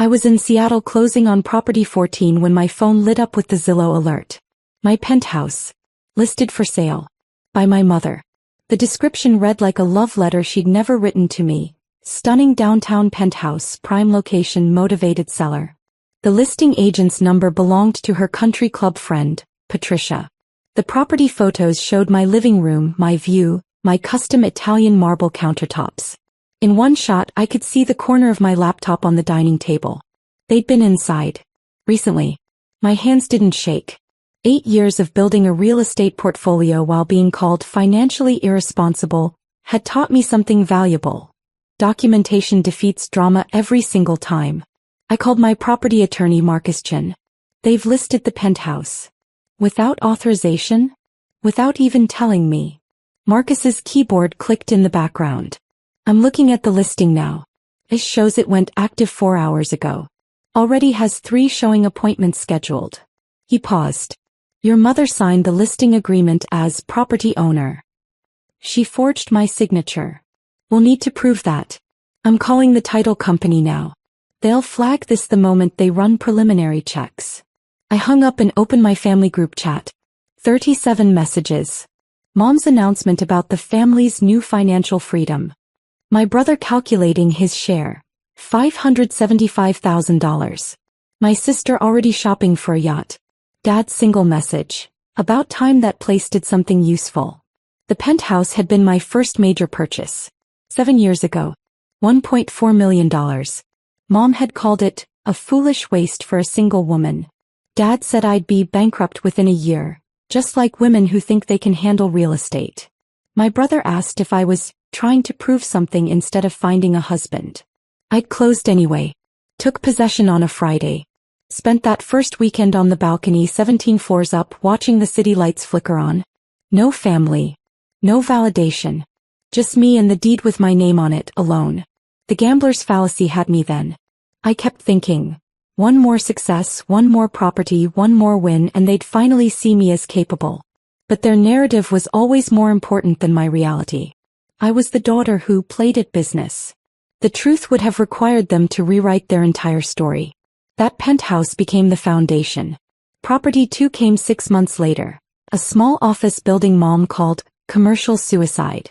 I was in Seattle closing on property 14 when my phone lit up with the Zillow alert. My penthouse. Listed for sale. By my mother. The description read like a love letter she'd never written to me. Stunning downtown penthouse, prime location, motivated seller. The listing agent's number belonged to her country club friend, Patricia. The property photos showed my living room, my view, my custom Italian marble countertops. In one shot I could see the corner of my laptop on the dining table. They'd been inside. Recently. My hands didn't shake. 8 years of building a real estate portfolio while being called financially irresponsible had taught me something valuable. Documentation defeats drama every single time. I called my property attorney Marcus Chin. They've listed the penthouse. Without authorization? Without even telling me. Marcus's keyboard clicked in the background. I'm looking at the listing now. It shows it went active 4 hours ago. Already has 3 showing appointments scheduled. He paused. Your mother signed the listing agreement as property owner. She forged my signature. We'll need to prove that. I'm calling the title company now. They'll flag this the moment they run preliminary checks. I hung up and opened my family group chat. 37 messages. Mom's announcement about the family's new financial freedom. My brother calculating his share. $575,000. My sister already shopping for a yacht. Dad's single message. About time that place did something useful. The penthouse had been my first major purchase. 7 years ago. $1.4 million. Mom had called it a foolish waste for a single woman. Dad said I'd be bankrupt within a year, just like women who think they can handle real estate. My brother asked if I was trying to prove something instead of finding a husband. I'd closed anyway. Took possession on a Friday. Spent that first weekend on the balcony 17 floors up watching the city lights flicker on. No family. No validation. Just me and the deed with my name on it, alone. The gambler's fallacy had me then. I kept thinking, one more success, one more property, one more win, and they'd finally see me as capable. But their narrative was always more important than my reality. I was the daughter who played at business. The truth would have required them to rewrite their entire story. That penthouse became the foundation. Property 2 came 6 months later. A small office building Mom called commercial suicide.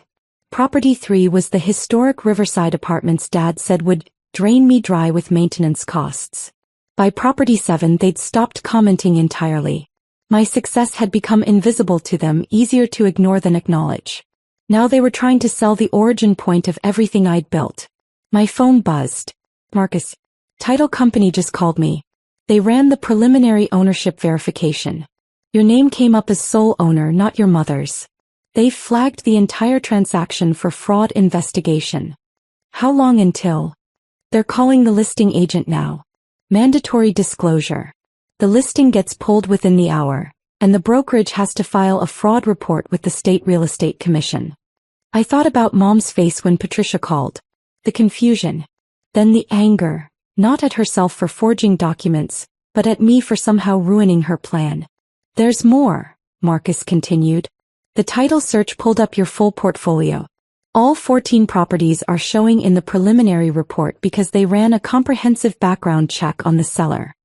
Property 3 was the historic Riverside apartments Dad said would drain me dry with maintenance costs. By Property 7 they'd stopped commenting entirely. My success had become invisible to them, easier to ignore than acknowledge. Now they were trying to sell the origin point of everything I'd built. My phone buzzed. Marcus. Title company just called me. They ran the preliminary ownership verification. Your name came up as sole owner, not your mother's. They flagged the entire transaction for fraud investigation. How long until? They're calling the listing agent now. Mandatory disclosure. The listing gets pulled within the hour, and the brokerage has to file a fraud report with the State Real Estate Commission. I thought about Mom's face when Patricia called. The confusion. Then the anger, not at herself for forging documents, but at me for somehow ruining her plan. There's more, Marcus continued. The title search pulled up your full portfolio. All 14 properties are showing in the preliminary report because they ran a comprehensive background check on the seller.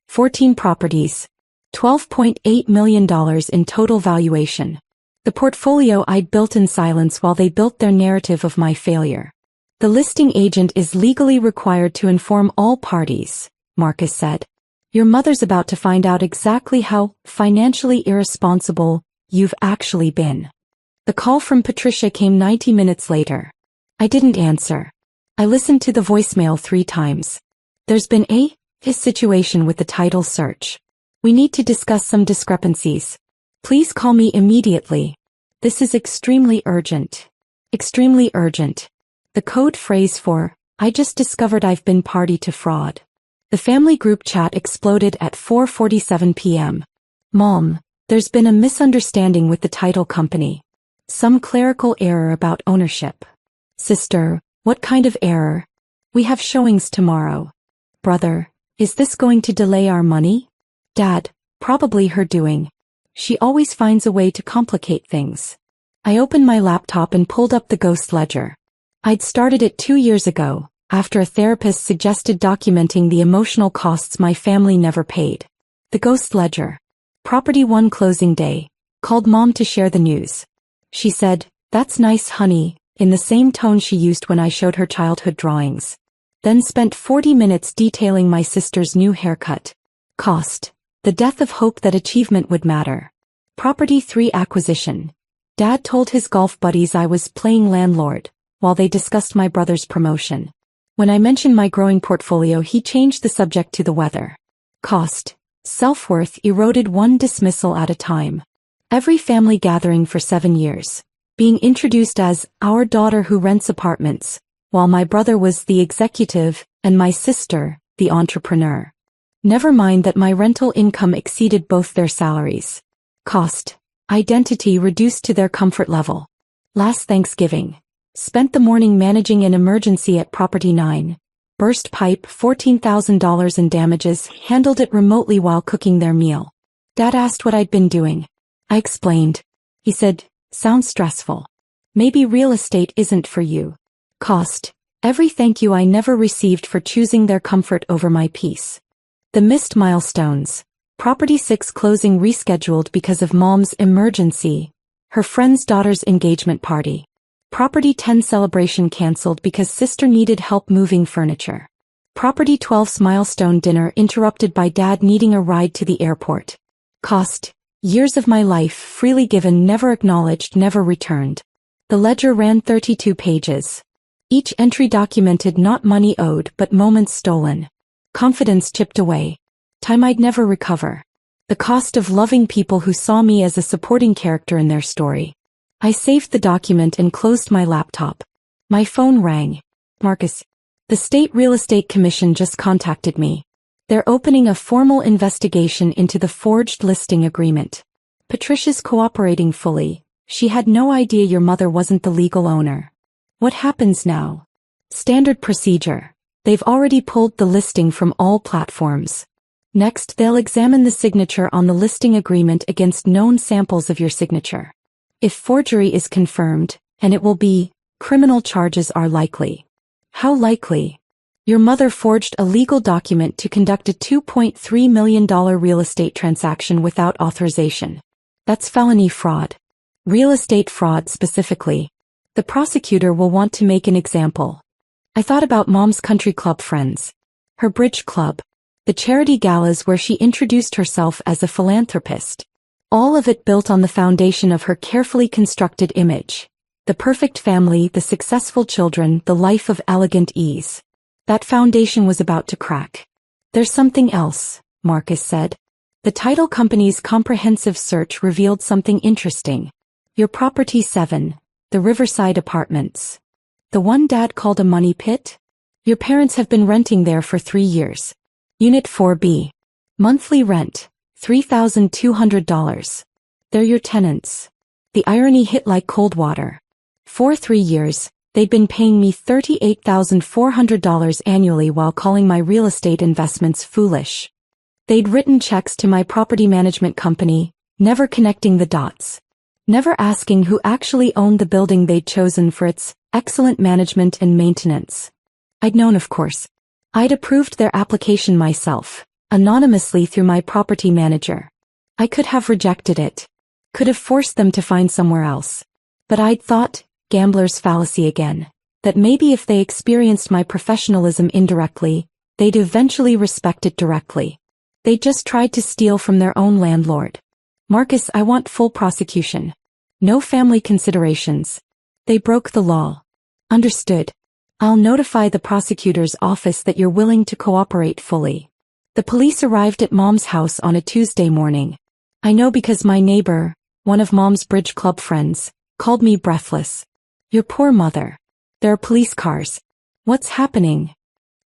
14 properties. $12.8 million in total valuation. The portfolio I'd built in silence while they built their narrative of my failure. The listing agent is legally required to inform all parties, Marcus said. Your mother's about to find out exactly how financially irresponsible you've actually been. The call from Patricia came 90 minutes later. I didn't answer. I listened to the voicemail 3 times. There's been a situation with the title search. We need to discuss some discrepancies. Please call me immediately. This is extremely urgent. Extremely urgent. The code phrase for, I just discovered I've been party to fraud. The family group chat exploded at 4:47 p.m. Mom, there's been a misunderstanding with the title company. Some clerical error about ownership. Sister, what kind of error? We have showings tomorrow. Brother, is this going to delay our money? Dad, probably her doing. She always finds a way to complicate things. I opened my laptop and pulled up the ghost ledger. I'd started it 2 years ago, after a therapist suggested documenting the emotional costs my family never paid. The ghost ledger. Property 1 closing day. Called Mom to share the news. She said, "That's nice, honey," in the same tone she used when I showed her childhood drawings. Then spent 40 minutes detailing my sister's new haircut. Cost. The death of hope that achievement would matter. Property 3 acquisition. Dad told his golf buddies I was playing landlord, while they discussed my brother's promotion. When I mentioned my growing portfolio, he changed the subject to the weather. Cost. Self-worth eroded one dismissal at a time. Every family gathering for 7 years. Being introduced as our daughter who rents apartments, while my brother was the executive, and my sister, the entrepreneur. Never mind that my rental income exceeded both their salaries. Cost. Identity reduced to their comfort level. Last Thanksgiving. Spent the morning managing an emergency at Property 9. Burst pipe, $14,000 in damages, handled it remotely while cooking their meal. Dad asked what I'd been doing. I explained. He said, "Sounds stressful. Maybe real estate isn't for you." Cost. Every thank you I never received for choosing their comfort over my peace. The missed milestones. Property 6 closing rescheduled because of Mom's emergency. Her friend's daughter's engagement party. Property 10 celebration canceled because sister needed help moving furniture. Property 12's milestone dinner interrupted by Dad needing a ride to the airport. Cost. Years of my life freely given, never acknowledged, never returned. The ledger ran 32 pages. Each entry documented not money owed but moments stolen. Confidence chipped away. Time I'd never recover. The cost of loving people who saw me as a supporting character in their story. I saved the document and closed my laptop. My phone rang. "Marcus, the State Real Estate Commission just contacted me. They're opening a formal investigation into the forged listing agreement. Patricia's cooperating fully. She had no idea your mother wasn't the legal owner." What happens now? Standard procedure. They've already pulled the listing from all platforms. Next, they'll examine the signature on the listing agreement against known samples of your signature. If forgery is confirmed, and it will be, criminal charges are likely. How likely? Your mother forged a legal document to conduct a $2.3 million real estate transaction without authorization. That's felony fraud. Real estate fraud specifically. The prosecutor will want to make an example. I thought about Mom's country club friends. Her bridge club. The charity galas where she introduced herself as a philanthropist. All of it built on the foundation of her carefully constructed image. The perfect family, the successful children, the life of elegant ease. That foundation was about to crack. "There's something else," Marcus said. The title company's comprehensive search revealed something interesting. Your Property 7, the Riverside Apartments. The one Dad called a money pit? Your parents have been renting there for 3 years. Unit 4B. Monthly rent, $3,200. They're your tenants. The irony hit like cold water. For 3 years, they'd been paying me $38,400 annually while calling my real estate investments foolish. They'd written checks to my property management company, never connecting the dots. Never asking who actually owned the building they'd chosen for its excellent management and maintenance. I'd known, of course. I'd approved their application myself, anonymously through my property manager. I could have rejected it. Could have forced them to find somewhere else. But I'd thought, gambler's fallacy again, that maybe if they experienced my professionalism indirectly, they'd eventually respect it directly. They just tried to steal from their own landlord. "Marcus, I want full prosecution. No family considerations. They broke the law." "Understood. I'll notify the prosecutor's office that you're willing to cooperate fully." The police arrived at Mom's house on a Tuesday morning. I know because my neighbor, one of Mom's bridge club friends, called me breathless. "Your poor mother. There are police cars. What's happening?"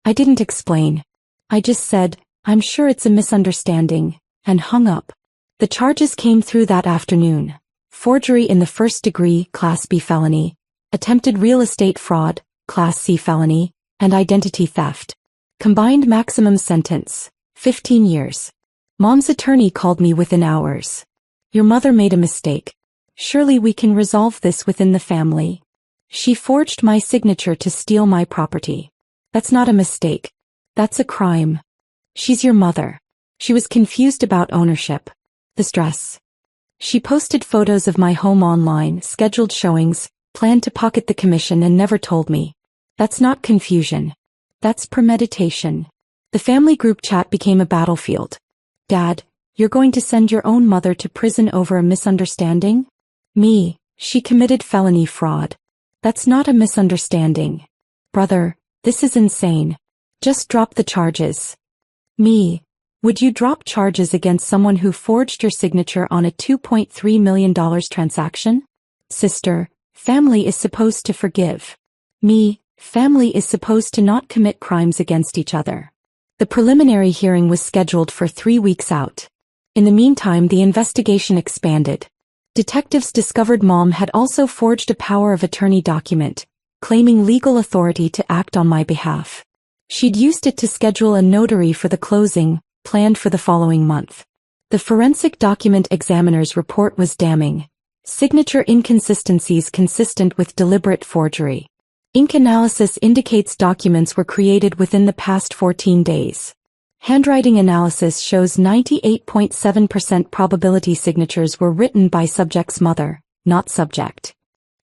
I didn't explain. I just said, "I'm sure it's a misunderstanding," and hung up. The charges came through that afternoon. Forgery in the first degree, Class B felony, attempted real estate fraud, Class C felony, and identity theft. Combined maximum sentence, 15 years. Mom's attorney called me within hours. "Your mother made a mistake. Surely we can resolve this within the family." She forged my signature to steal my property. That's not a mistake. That's a crime. She's your mother. She was confused about ownership. The stress. She posted photos of my home online, scheduled showings, planned to pocket the commission and never told me. That's not confusion. That's premeditation. The family group chat became a battlefield. Dad, you're going to send your own mother to prison over a misunderstanding? Me, she committed felony fraud. That's not a misunderstanding. Brother, this is insane. Just drop the charges. Me, would you drop charges against someone who forged your signature on a $2.3 million transaction? Sister, family is supposed to forgive. Me, family is supposed to not commit crimes against each other. The preliminary hearing was scheduled for 3 weeks out. In the meantime, the investigation expanded. Detectives discovered Mom had also forged a power of attorney document, claiming legal authority to act on my behalf. She'd used it to schedule a notary for the closing, planned for the following month. The forensic document examiner's report was damning. Signature inconsistencies consistent with deliberate forgery. Ink analysis indicates documents were created within the past 14 days. Handwriting analysis shows 98.7% probability signatures were written by subject's mother, not subject.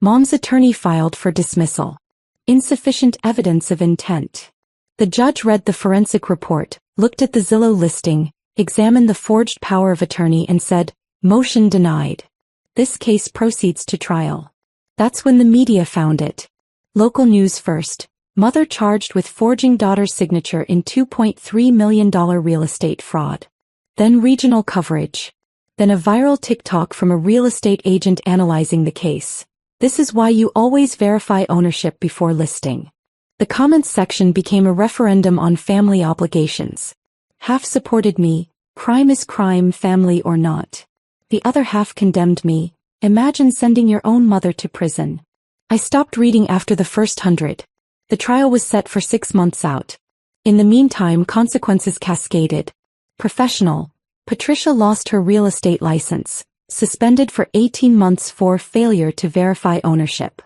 Mom's attorney filed for dismissal. Insufficient evidence of intent. The judge read the forensic report, looked at the Zillow listing, examined the forged power of attorney and said, "Motion denied." This case proceeds to trial. That's when the media found it. Local news first. Mother charged with forging daughter's signature in $2.3 million real estate fraud. Then regional coverage. Then a viral TikTok from a real estate agent analyzing the case. This is why you always verify ownership before listing. The comments section became a referendum on family obligations. Half supported me, crime is crime, family or not. The other half condemned me, imagine sending your own mother to prison. I stopped reading after the first 100. The trial was set for 6 months out. In the meantime, consequences cascaded. Professional. Patricia lost her real estate license, suspended for 18 months for failure to verify ownership.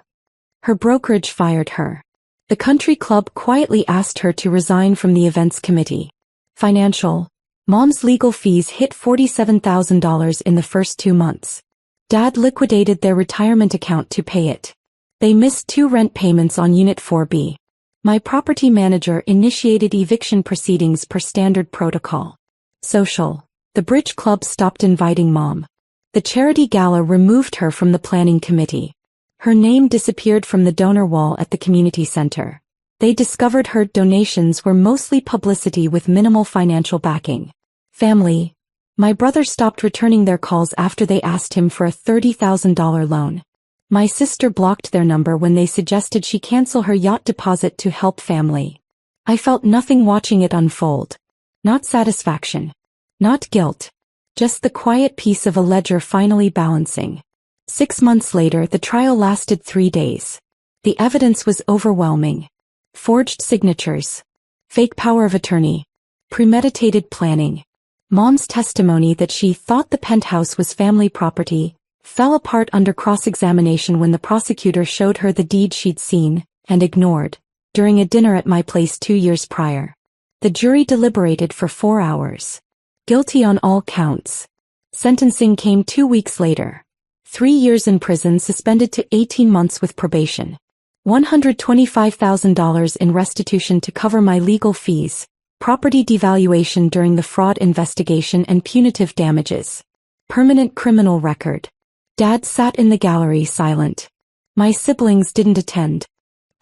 Her brokerage fired her. The country club quietly asked her to resign from the events committee. Financial. Mom's legal fees hit $47,000 in the first 2 months. Dad liquidated their retirement account to pay it. They missed 2 rent payments on Unit 4B. My property manager initiated eviction proceedings per standard protocol. Social. The bridge club stopped inviting Mom. The charity gala removed her from the planning committee. Her name disappeared from the donor wall at the community center. They discovered her donations were mostly publicity with minimal financial backing. Family. My brother stopped returning their calls after they asked him for a $30,000 loan. My sister blocked their number when they suggested she cancel her yacht deposit to help family. I felt nothing watching it unfold. Not satisfaction. Not guilt. Just the quiet peace of a ledger finally balancing. 6 months later, the trial lasted 3 days. The evidence was overwhelming. Forged signatures. Fake power of attorney. Premeditated planning. Mom's testimony that she thought the penthouse was family property fell apart under cross-examination when the prosecutor showed her the deed she'd seen and ignored during a dinner at my place 2 years prior. The jury deliberated for 4 hours. Guilty on all counts. Sentencing came 2 weeks later. 3 years in prison suspended to 18 months with probation. $125,000 in restitution to cover my legal fees, property devaluation during the fraud investigation and punitive damages. Permanent criminal record. Dad sat in the gallery silent. My siblings didn't attend.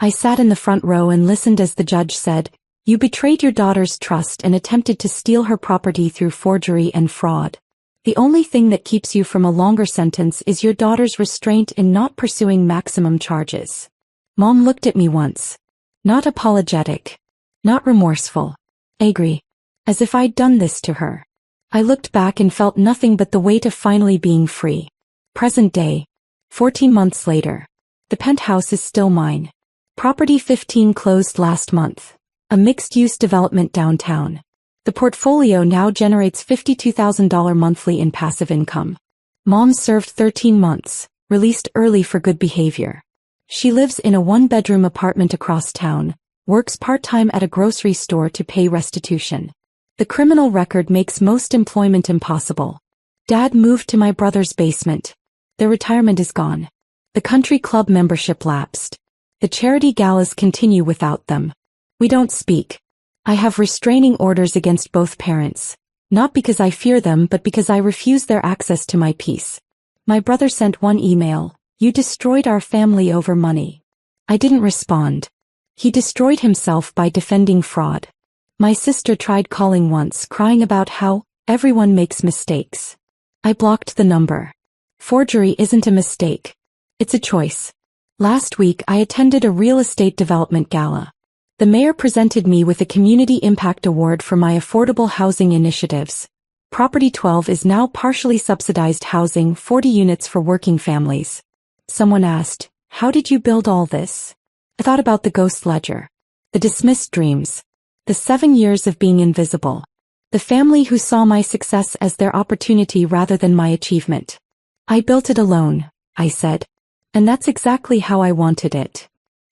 I sat in the front row and listened as the judge said, "You betrayed your daughter's trust and attempted to steal her property through forgery and fraud. The only thing that keeps you from a longer sentence is your daughter's restraint in not pursuing maximum charges." Mom looked at me once. Not apologetic. Not remorseful. Angry. As if I'd done this to her. I looked back and felt nothing but the weight of finally being free. Present day. 14 months later. The penthouse is still mine. Property 15 closed last month. A mixed-use development downtown. The portfolio now generates $52,000 monthly in passive income. Mom served 13 months, released early for good behavior. She lives in a 1-bedroom apartment across town, Works part-time at a grocery store to pay restitution. The criminal record makes most employment impossible. Dad moved to my brother's basement. Their retirement is gone. The country club membership lapsed. The charity galas continue without them. We don't speak. I have restraining orders against both parents. Not because I fear them but because I refuse their access to my peace. My brother sent one email. You destroyed our family over money. I didn't respond. He destroyed himself by defending fraud. My sister tried calling once, crying about how everyone makes mistakes. I blocked the number. Forgery isn't a mistake. It's a choice. Last week I attended a real estate development gala. The mayor presented me with a Community Impact Award for my affordable housing initiatives. Property 12 is now partially subsidized housing, 40 units for working families. Someone asked, "How did you build all this?" I thought about the ghost ledger. The dismissed dreams. The 7 years of being invisible. The family who saw my success as their opportunity rather than my achievement. I built it alone, I said. And that's exactly how I wanted it.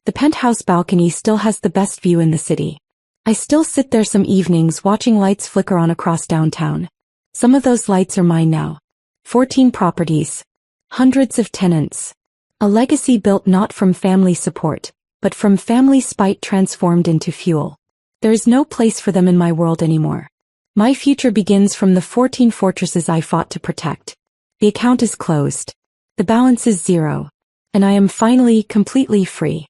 The penthouse balcony still has the best view in the city. I still sit there some evenings watching lights flicker on across downtown. Some of those lights are mine now. 14 properties. Hundreds of tenants. A legacy built not from family support, but from family spite transformed into fuel. There is no place for them in my world anymore. My future begins from the 14 fortresses I fought to protect. The account is closed. The balance is zero. And I am finally completely free.